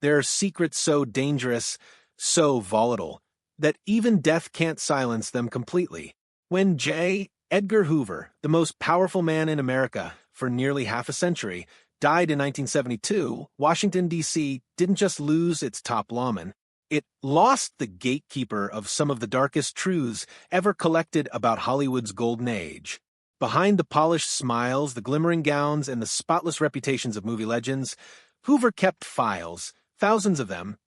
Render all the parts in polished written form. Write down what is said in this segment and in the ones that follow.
There are secrets so dangerous, so volatile, that even death can't silence them completely. When Edgar Hoover, the most powerful man in America for nearly half a century, died in 1972, Washington, D.C. didn't just lose its top lawman. It lost the gatekeeper of some of the darkest truths ever collected about Hollywood's golden age. Behind the polished smiles, the glimmering gowns, and the spotless reputations of movie legends, Hoover kept files, thousands of them,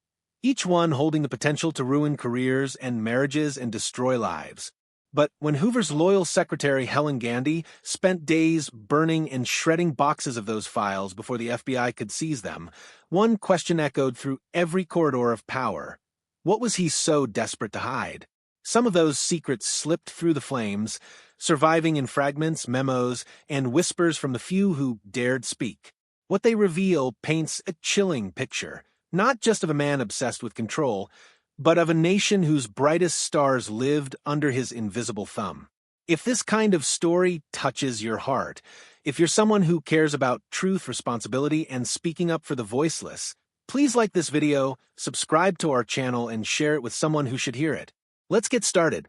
each one holding the potential to ruin careers and marriages and destroy lives. But when Hoover's loyal secretary, Helen Gandy, spent days burning and shredding boxes of those files before the FBI could seize them, one question echoed through every corridor of power. What was he so desperate to hide? Some of those secrets slipped through the flames, surviving in fragments, memos, and whispers from the few who dared speak. What they reveal paints a chilling picture, not just of a man obsessed with control, but of a nation whose brightest stars lived under his invisible thumb. If this kind of story touches your heart, if you're someone who cares about truth, responsibility, and speaking up for the voiceless, please like this video, subscribe to our channel, and share it with someone who should hear it. Let's get started.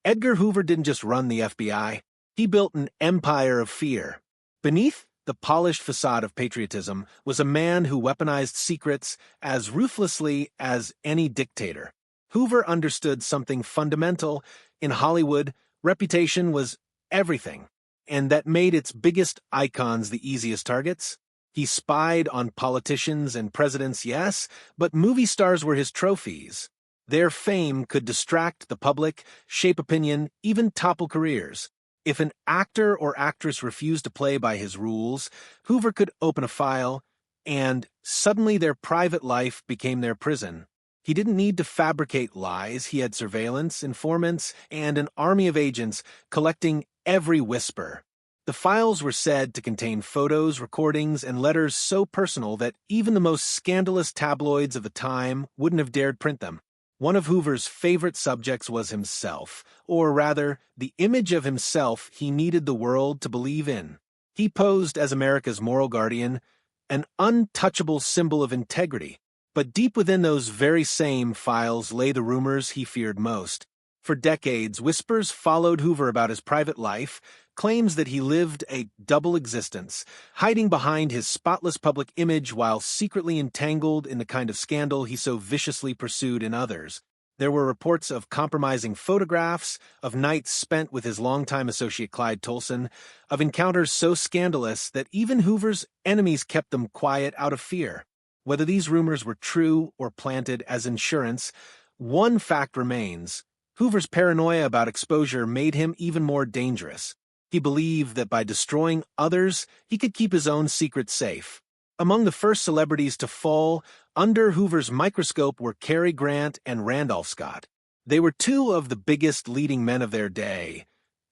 Edgar Hoover didn't just run the FBI. He built an empire of fear. Beneath the polished facade of patriotism was a man who weaponized secrets as ruthlessly as any dictator. Hoover understood something fundamental. In Hollywood, reputation was everything, and that made its biggest icons the easiest targets. He spied on politicians and presidents, yes, but movie stars were his trophies. Their fame could distract the public, shape opinion, even topple careers. If an actor or actress refused to play by his rules, Hoover could open a file, and suddenly their private life became their prison. He didn't need to fabricate lies. He had surveillance, informants, and an army of agents collecting every whisper. The files were said to contain photos, recordings, and letters so personal that even the most scandalous tabloids of the time wouldn't have dared print them. One of Hoover's favorite subjects was himself, or rather, the image of himself he needed the world to believe in. He posed as America's moral guardian, an untouchable symbol of integrity. But deep within those very same files lay the rumors he feared most. For decades, whispers followed Hoover about his private life, claims that he lived a double existence, hiding behind his spotless public image while secretly entangled in the kind of scandal he so viciously pursued in others. There were reports of compromising photographs, of nights spent with his longtime associate Clyde Tolson, of encounters so scandalous that even Hoover's enemies kept them quiet out of fear. Whether these rumors were true or planted as insurance, one fact remains. Hoover's paranoia about exposure made him even more dangerous. He believed that by destroying others, he could keep his own secrets safe. Among the first celebrities to fall under Hoover's microscope were Cary Grant and Randolph Scott. They were two of the biggest leading men of their day,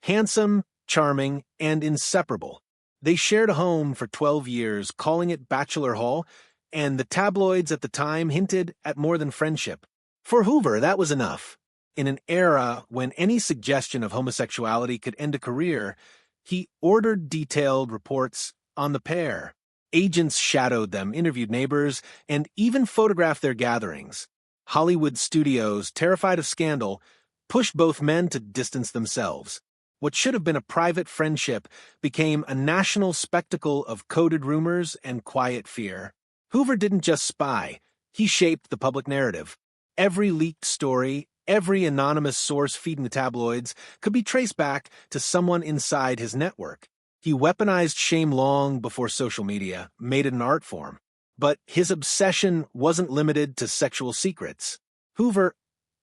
handsome, charming, and inseparable. They shared a home for 12 years, calling it Bachelor Hall, and the tabloids at the time hinted at more than friendship. For Hoover, that was enough. In an era when any suggestion of homosexuality could end a career, he ordered detailed reports on the pair. Agents shadowed them, interviewed neighbors, and even photographed their gatherings. Hollywood studios, terrified of scandal, pushed both men to distance themselves. What should have been a private friendship became a national spectacle of coded rumors and quiet fear. Hoover didn't just spy, he shaped the public narrative. Every leaked story, every anonymous source feeding the tabloids could be traced back to someone inside his network. He weaponized shame long before social media, made it an art form. But his obsession wasn't limited to sexual secrets. Hoover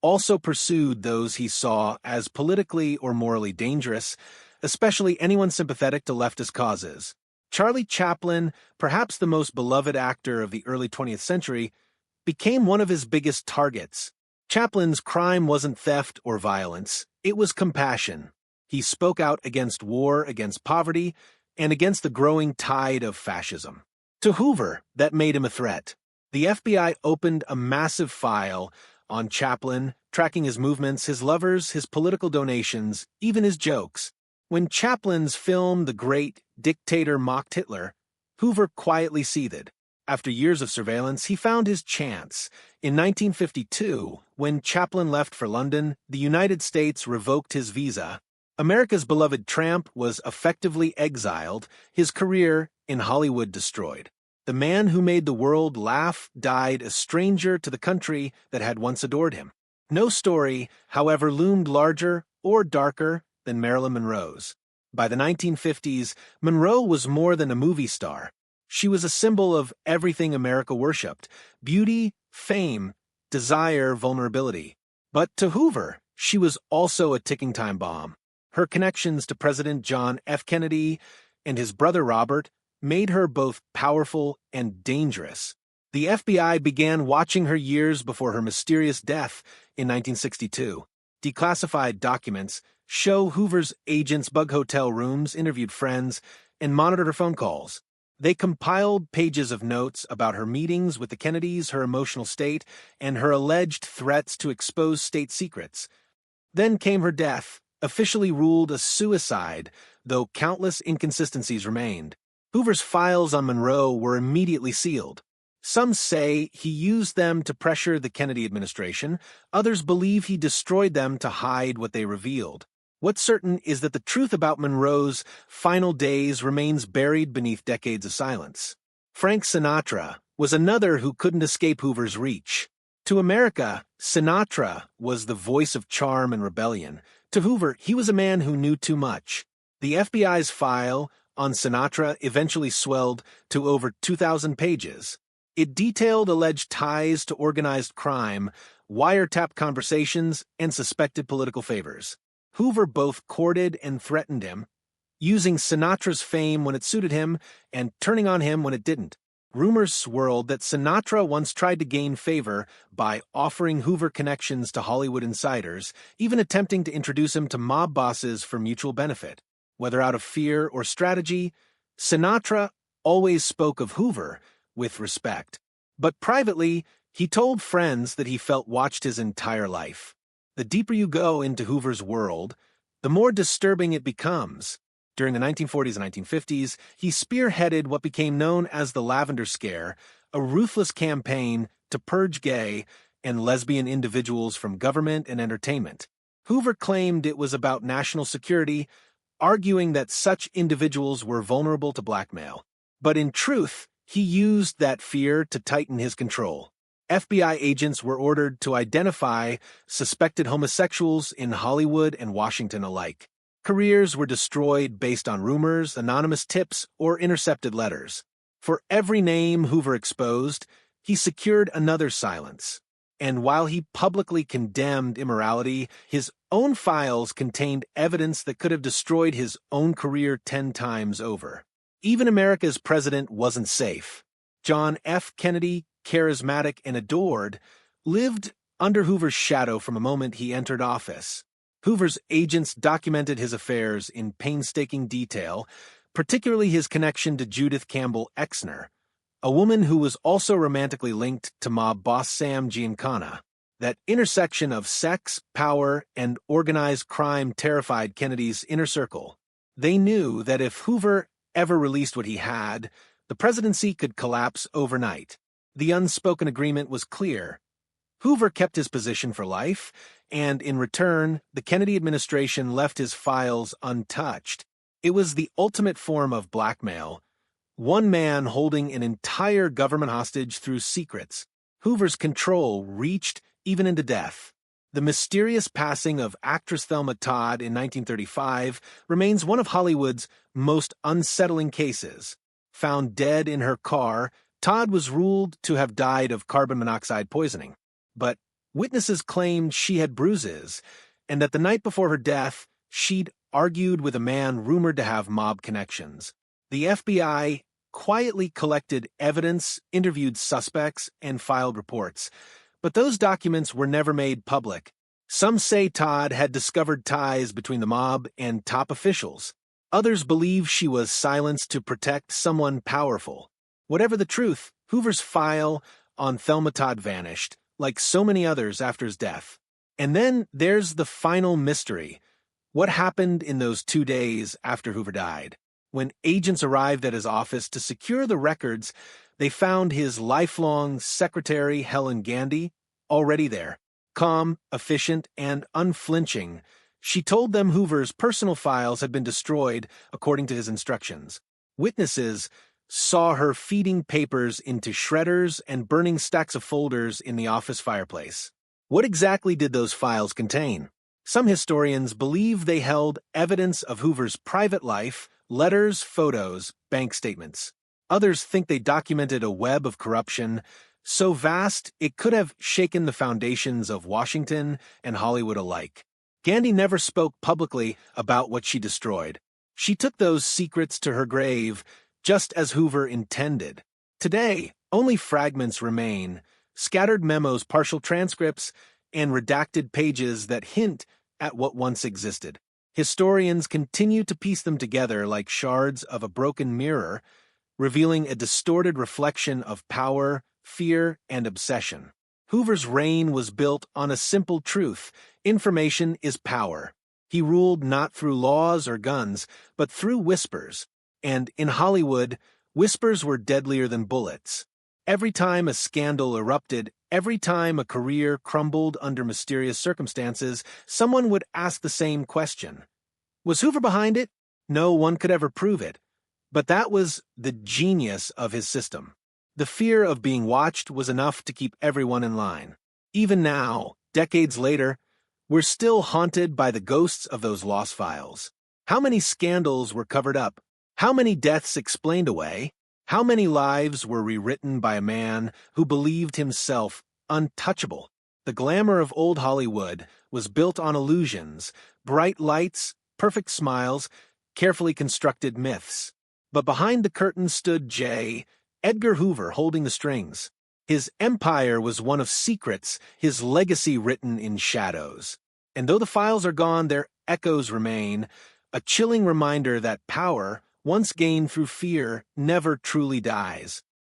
also pursued those he saw as politically or morally dangerous, especially anyone sympathetic to leftist causes. Charlie Chaplin, perhaps the most beloved actor of the early 20th century, became one of his biggest targets. Chaplin's crime wasn't theft or violence, it was compassion. He spoke out against war, against poverty, and against the growing tide of fascism. To Hoover, that made him a threat. The FBI opened a massive file on Chaplin, tracking his movements, his lovers, his political donations, even his jokes. When Chaplin's film The Great Dictator mocked Hitler, Hoover quietly seethed. After years of surveillance, he found his chance. In 1952, when Chaplin left for London, the United States revoked his visa. America's beloved tramp was effectively exiled, his career in Hollywood destroyed. The man who made the world laugh died a stranger to the country that had once adored him. No story, however, loomed larger or darker than Marilyn Monroe's. By the 1950s, Monroe was more than a movie star. She was a symbol of everything America worshipped: beauty, fame, desire, vulnerability. But to Hoover, she was also a ticking time bomb. Her connections to President John F. Kennedy and his brother Robert made her both powerful and dangerous. The FBI began watching her years before her mysterious death in 1962. Declassified documents show Hoover's agents bug hotel rooms, interviewed friends, and monitored her phone calls. They compiled pages of notes about her meetings with the Kennedys, her emotional state, and her alleged threats to expose state secrets. Then came her death, officially ruled a suicide, though countless inconsistencies remained. Hoover's files on Monroe were immediately sealed. Some say he used them to pressure the Kennedy administration. Others believe he destroyed them to hide what they revealed. What's certain is that the truth about Monroe's final days remains buried beneath decades of silence. Frank Sinatra was another who couldn't escape Hoover's reach. To America, Sinatra was the voice of charm and rebellion. To Hoover, he was a man who knew too much. The FBI's file on Sinatra eventually swelled to over 2,000 pages. It detailed alleged ties to organized crime, wiretap conversations, and suspected political favors. Hoover both courted and threatened him, using Sinatra's fame when it suited him and turning on him when it didn't. Rumors swirled that Sinatra once tried to gain favor by offering Hoover connections to Hollywood insiders, even attempting to introduce him to mob bosses for mutual benefit. Whether out of fear or strategy, Sinatra always spoke of Hoover with respect. But privately, he told friends that he felt watched his entire life. The deeper you go into Hoover's world, the more disturbing it becomes. During the 1940s and 1950s, he spearheaded what became known as the Lavender Scare, a ruthless campaign to purge gay and lesbian individuals from government and entertainment. Hoover claimed it was about national security, arguing that such individuals were vulnerable to blackmail. But in truth, he used that fear to tighten his control. FBI agents were ordered to identify suspected homosexuals in Hollywood and Washington alike. Careers were destroyed based on rumors, anonymous tips, or intercepted letters. For every name Hoover exposed, he secured another silence. And while he publicly condemned immorality, his own files contained evidence that could have destroyed his own career 10 times over. Even America's president wasn't safe. John F. Kennedy, charismatic and adored, lived under Hoover's shadow from the moment he entered office. Hoover's agents documented his affairs in painstaking detail, particularly his connection to Judith Campbell Exner, a woman who was also romantically linked to mob boss Sam Giancana. That intersection of sex, power, and organized crime terrified Kennedy's inner circle. They knew that if Hoover ever released what he had, the presidency could collapse overnight. The unspoken agreement was clear. Hoover kept his position for life, and in return, the Kennedy administration left his files untouched. It was the ultimate form of blackmail, one man holding an entire government hostage through secrets. Hoover's control reached even into death. The mysterious passing of actress Thelma Todd in 1935 remains one of Hollywood's most unsettling cases. Found dead in her car, Todd was ruled to have died of carbon monoxide poisoning. But witnesses claimed she had bruises, and that the night before her death, she'd argued with a man rumored to have mob connections. The FBI quietly collected evidence, interviewed suspects, and filed reports. But those documents were never made public. Some say Todd had discovered ties between the mob and top officials. Others believe she was silenced to protect someone powerful. Whatever the truth, Hoover's file on Thelma Todd vanished, like so many others after his death. And then there's the final mystery. What happened in those 2 days after Hoover died? When agents arrived at his office to secure the records, They found his lifelong secretary, Helen Gandy, already there. Calm, efficient, and unflinching, she told them Hoover's personal files had been destroyed according to his instructions. Witnesses saw her feeding papers into shredders and burning stacks of folders in the office fireplace. What exactly did those files contain? Some historians believe they held evidence of Hoover's private life, letters, photos, bank statements. Others think they documented a web of corruption so vast it could have shaken the foundations of Washington and Hollywood alike. Gandy never spoke publicly about what she destroyed. She took those secrets to her grave, just as Hoover intended. Today, only fragments remain, scattered memos, partial transcripts, and redacted pages that hint at what once existed. Historians continue to piece them together like shards of a broken mirror, revealing a distorted reflection of power, fear, and obsession. Hoover's reign was built on a simple truth: information is power. He ruled not through laws or guns, but through whispers. And in Hollywood, whispers were deadlier than bullets. Every time a scandal erupted, every time a career crumbled under mysterious circumstances, someone would ask the same question. Was Hoover behind it? No one could ever prove it. But that was the genius of his system. The fear of being watched was enough to keep everyone in line. Even now, decades later, we're still haunted by the ghosts of those lost files. How many scandals were covered up? How many deaths explained away? How many lives were rewritten by a man who believed himself untouchable? The glamour of old Hollywood was built on illusions, bright lights, perfect smiles, carefully constructed myths. But behind the curtain stood Edgar Hoover, holding the strings. His empire was one of secrets, his legacy written in shadows. And though the files are gone, their echoes remain, a chilling reminder that power, once gained through fear, never truly dies.